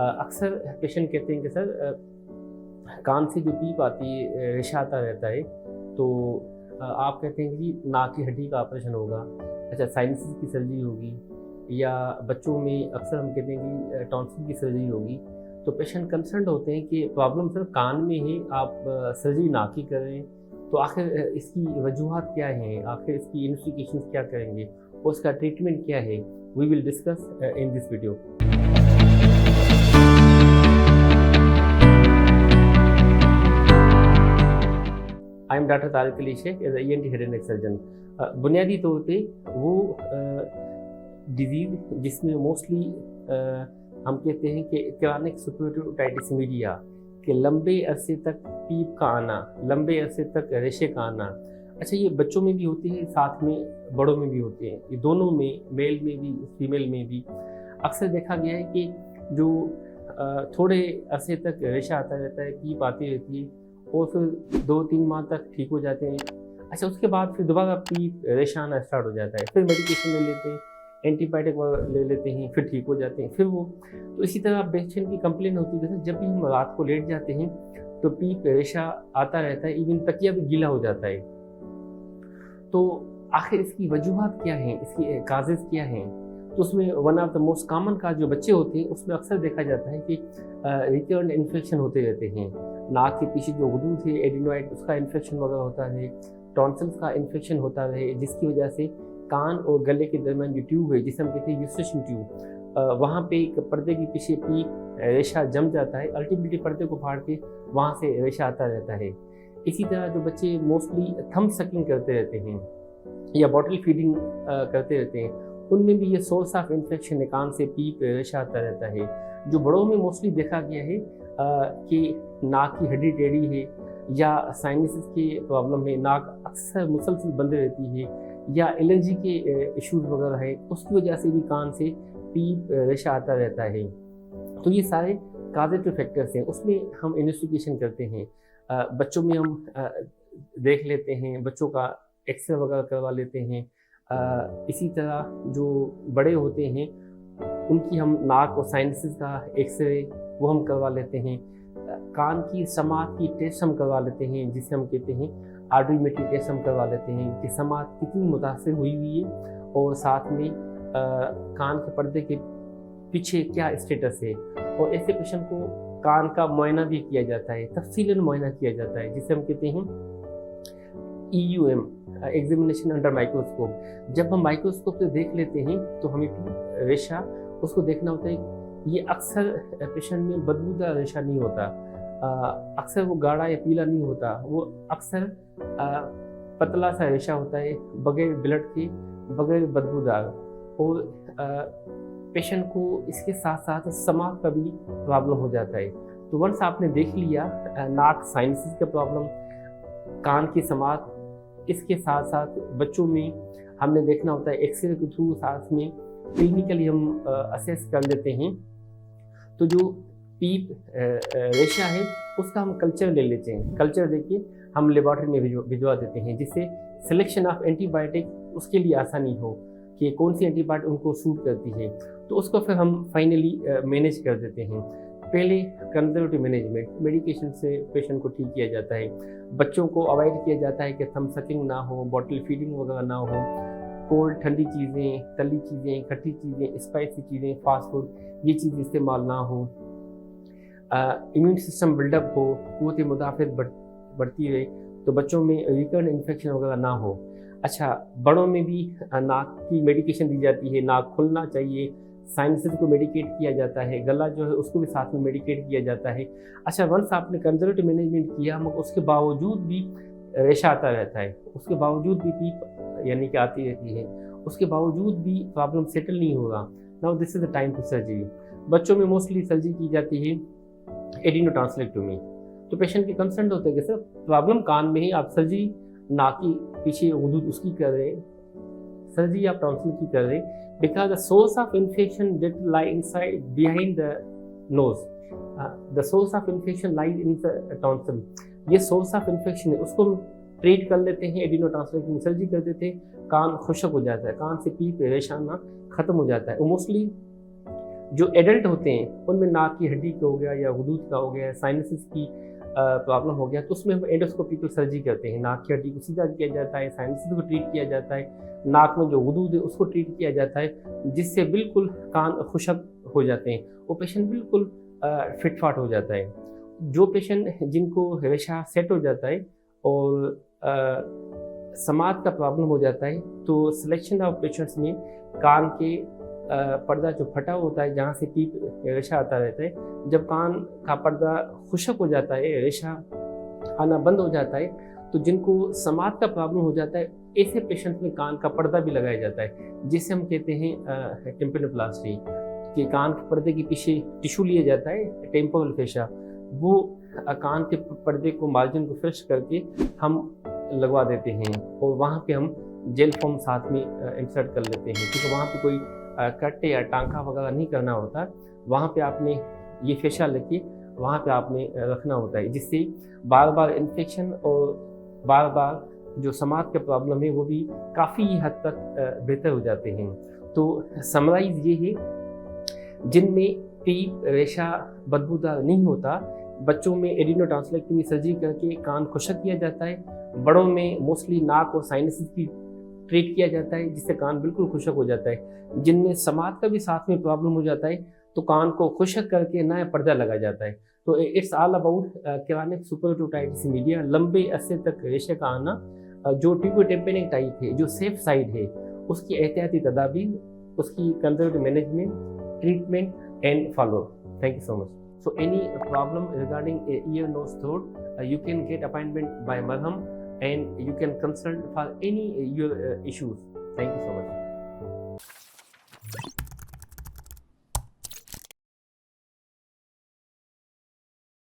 अक्सर पेशेंट कहते हैं कि सर कान से जो पीप आती है, रेशा आता रहता है, तो आप कहते हैं कि नाक की हड्डी का ऑपरेशन होगा, अच्छा साइनसिस की सर्जरी होगी, या बच्चों में अक्सर हम कहते हैं कि टॉन्सिल की सर्जरी होगी। तो पेशेंट कंसर्न होते हैं कि प्रॉब्लम सर कान में है, आप सर्जरी नाक की कर रहे हैं, तो आखिर इसकी वजूहात क्या हैं, आखिर इसकी इन्वेस्टिगेशन क्या करेंगे और उसका ट्रीटमेंट क्या है। We will discuss in this video. I am doctor Tariq Ali Shaikh as ENT head and neck surgeon. बुनियादी तौर पे वो डिजीज़ जिसमें मोस्टली हम कहते हैं कि क्रॉनिक सुपरटोरियल ओटाइटिस मीडिया के लंबे अरसे तक पीप का आना, लंबे अरसे तक रेशे का आना, अच्छा ये बच्चों में भी होती है, साथ में बड़ों में भी होते हैं, ये दोनों में, मेल में भी फीमेल में भी। अक्सर देखा गया है कि जो थोड़े अरसे तक रेशा आता रहता है, पीप आती रहती है और फिर 2-3 माह तक ठीक हो जाते हैं। अच्छा उसके बाद फिर दोबारा पीप रेशा आना स्टार्ट हो जाता है, फिर मेडिकेशन ले लेते हैं, एंटीबायोटिक ले लेते हैं, फिर ठीक हो जाते हैं, फिर वो। तो इसी तरह पेशेंट की कंप्लेन होती है कि जब भी हम रात को लेट जाते हैं तो पीप रेशा आता रहता है, इवन तकिया भी गीला हो जाता है। तो आखिर इसकी वजूहात क्या हैं, इसकी काजेज़ क्या हैं? तो उसमें one of the most common का जो बच्चे होते हैं उसमें अक्सर देखा जाता है कि रिकरेंट इन्फेक्शन होते रहते हैं। नाक के पीछे जो गुदूद है एडिनोइड, उसका इन्फेक्शन वगैरह होता है, टॉन्सिल्स का इन्फेक्शन होता है, जिसकी वजह से कान और गले के दरमियान जो ट्यूब है जिसे हम कहते हैं यूस्टेशन ट्यूब, वहाँ पे एक पर्दे के पीछे पीप रेशा जम जाता है, अल्टीमेटली पर्दे को फाड़ के वहाँ से रेशा आता रहता है। इसी तरह जो बच्चे मोस्टली थंब सकिंग करते रहते हैं या बॉटल फीडिंग करते रहते हैं, उनमें भी ये सोर्स ऑफ इन्फेक्शन है, कान से पीप रेशा आता रहता है। जो बड़ों में मोस्टली देखा गया है कि नाक की हड्डी टेढ़ी है या साइनसिस की प्रॉब्लम है, नाक अक्सर मुसलसल बंद रहती है, या एलर्जी के इश्यूज वगैरह है, उसकी वजह से भी कान से पीप रेशा आता रहता है। तो ये सारे काजेटिव फैक्टर्स हैं, उसमें हम इन्वेस्टिगेशन करते हैं। बच्चों में हम देख लेते हैं, बच्चों का एक्सरे वगैरह करवा लेते हैं। इसी तरह जो बड़े होते हैं उनकी हम नाक और साइनसिस का एक्सरे वो हम करवा लेते हैं। कान की समात की टेस्ट हम करवा लेते हैं, जिसे हम कहते हैं ऑडियोमेट्री टेस्ट हम करवा लेते हैं कि समात कितनी मुतासिर हुई हुई है, और साथ में कान के पर्दे के पीछे क्या स्टेटस है। और ऐसे पेशेंट को कान का मुआयना भी किया जाता है, तफसीलन मुआयना किया जाता है, जिसे हम कहते हैं EUM, एग्जामिनेशन अंडर माइक्रोस्कोप। जब हम माइक्रोस्कोप से देख लेते हैं तो हमें रेशा उसको देखना होता है। ये अक्सर पेशेंट में बदबूदार रेशा नहीं होता, अक्सर वो गाढ़ा या पीला नहीं होता, वो अक्सर पतला सा रेशा होता है, बगैर ब्लड के, बगैर बदबूदार। और पेशेंट को इसके साथ साथ समात का भी प्रॉब्लम हो जाता है। तो वंस आपने देख लिया नाक साइनसिस का प्रॉब्लम, कान की समात, इसके साथ साथ बच्चों में हमने देखना होता है एक्सरे के थ्रू, साथ में क्लिनिकली हम असेस कर लेते हैं। तो जो पीप रेशा है उसका हम कल्चर ले लेते हैं, कल्चर देके हम लेबॉरेटरी में भिजवा देते हैं, जिससे सिलेक्शन ऑफ एंटीबायोटिक उसके लिए आसानी हो कि कौन सी एंटीबायोटिक उनको सूट करती है। तो उसको फिर हम फाइनली मैनेज कर देते हैं। पहले कंजर्वेटिव मैनेजमेंट, मेडिकेशन से पेशेंट को ठीक किया जाता है। बच्चों को अवॉइड किया जाता है कि थंब सकिंग ना हो, बॉटल फीडिंग वगैरह ना हो, कोल्ड ठंडी चीज़ें, तली चीज़ें, खट्टी चीज़ें, स्पाइसी चीज़ें, फास्ट फूड, ये चीज़ इस्तेमाल ना हो। इम्यून सिस्टम बिल्डअप हो, क़ुव्वत मुदाफ़त बढ़ती रहे, तो बच्चों में रिकरेंट इन्फेक्शन वगैरह ना हो। अच्छा बड़ों में भी नाक की मेडिकेशन दी जाती है, नाक खुलना चाहिए, साइनसिस को मेडिकेट किया जाता है, गला जो है उसको भी साथ में मेडिकेट किया जाता है। अच्छा वंस आपने कंजर्वेटिव मैनेजमेंट किया, मगर उसके बावजूद भी रेशा आता रहता है, उसके बावजूद भी पीप यानी कि आती रहती है, उसके बावजूद भी प्रॉब्लम सेटल नहीं होगा, now this is the time for surgery. बच्चों में मोस्टली सर्जरी की जाती है एडिनोटॉन्सिलेक्टोमी। तो पेशेंट के कंसर्न होते हैं कि सर प्रॉब्लम कान में ही, आप सर्जरी नाक की पीछे गुदूद उसकी कर रहे हैं, सर्जरी आप टॉन्सिल की कर रहे हैं, because the source of infection that lie inside behind the nose, the source of infection lies in the tonsil। ये source of infection है, उसको हम ट्रीट कर लेते हैं, एडिनोटॉन्सिलेक्टोमी सर्जरी कर देते हैं, कान खुशक हो जाता है, कान से पीप रेशा आना खत्म हो जाता है। मोस्टली जो एडल्ट होते हैं उनमें नाक की हड्डी का हो गया या गुदूद का हो गया, साइनसिस की प्रॉब्लम हो गया, तो उसमें हम एंडोस्कोपिकल सर्जरी करते हैं। नाक की हड्डी को सीधा किया जाता है, साइनसिस को ट्रीट किया जाता है, नाक में जो गुदूद है उसको ट्रीट किया जाता है, जिससे बिल्कुल कान खुशक हो जाते हैं, वो पेशेंट बिल्कुल फिट फाट हो जाता है। जो पेशेंट जिनको रेशा सेट हो जाता है और समाज का प्रॉब्लम हो जाता है, तो सिलेक्शन ऑफ पेशेंट्स में कान के पर्दा जो फटा होता है, जहाँ से पीप रेशा आता रहता है, जब कान का पर्दा खुशक हो जाता है, रेशा आना बंद हो जाता है, तो जिनको समाज का प्रॉब्लम हो जाता है, ऐसे पेशेंट में कान का पर्दा भी लगाया जाता है, जिसे हम कहते हैं टिम्पेनोप्लास्टी, कि कान के पर्दे के पीछे टिश्यू लिया जाता है, टेम्पोरल फेशा, वो कान के पर्दे को मार्जिन को फ्रेश करके हम लगवा देते हैं, और वहाँ पे हम जेल फॉर्म साथ में इंसर्ट कर लेते हैं, क्योंकि वहाँ पे कोई कट या टांका वगैरह नहीं करना होता। वहाँ पे आपने ये फेशा लेके वहाँ पे आपने रखना होता है, जिससे बार बार इन्फेक्शन और बार बार जो समाज के प्रॉब्लम है वो भी काफ़ी हद तक बेहतर हो जाते हैं। तो समराइज ये है, जिनमें पीप रेशा बदबूदार नहीं होता, बच्चों में एडिनोटॉन्सिलेक्टमी सर्जरी करके कान खुशक किया जाता है, बड़ों में मोस्टली नाक और साइनसिस की ट्रीट किया जाता है, जिससे कान बिल्कुल खुशक हो जाता है। जिनमें समाज का भी साथ में प्रॉब्लम हो जाता है, तो कान को खुशक करके नया पर्दा लगा जाता है। तो it's all about chronic superactive otitis media, लंबे अरसे तक रेशे का आना, जो ट्यूबोटेम्पेनिक टाइप है, जो सेफ साइड है, उसकी एहतियाती तदाबीर, उसकी conservative management, treatment and follow. Thank you so much. So any problem regarding ear, nose, throat, you can get appointment by Marham, and you can consult for any your issues. Thank you so much.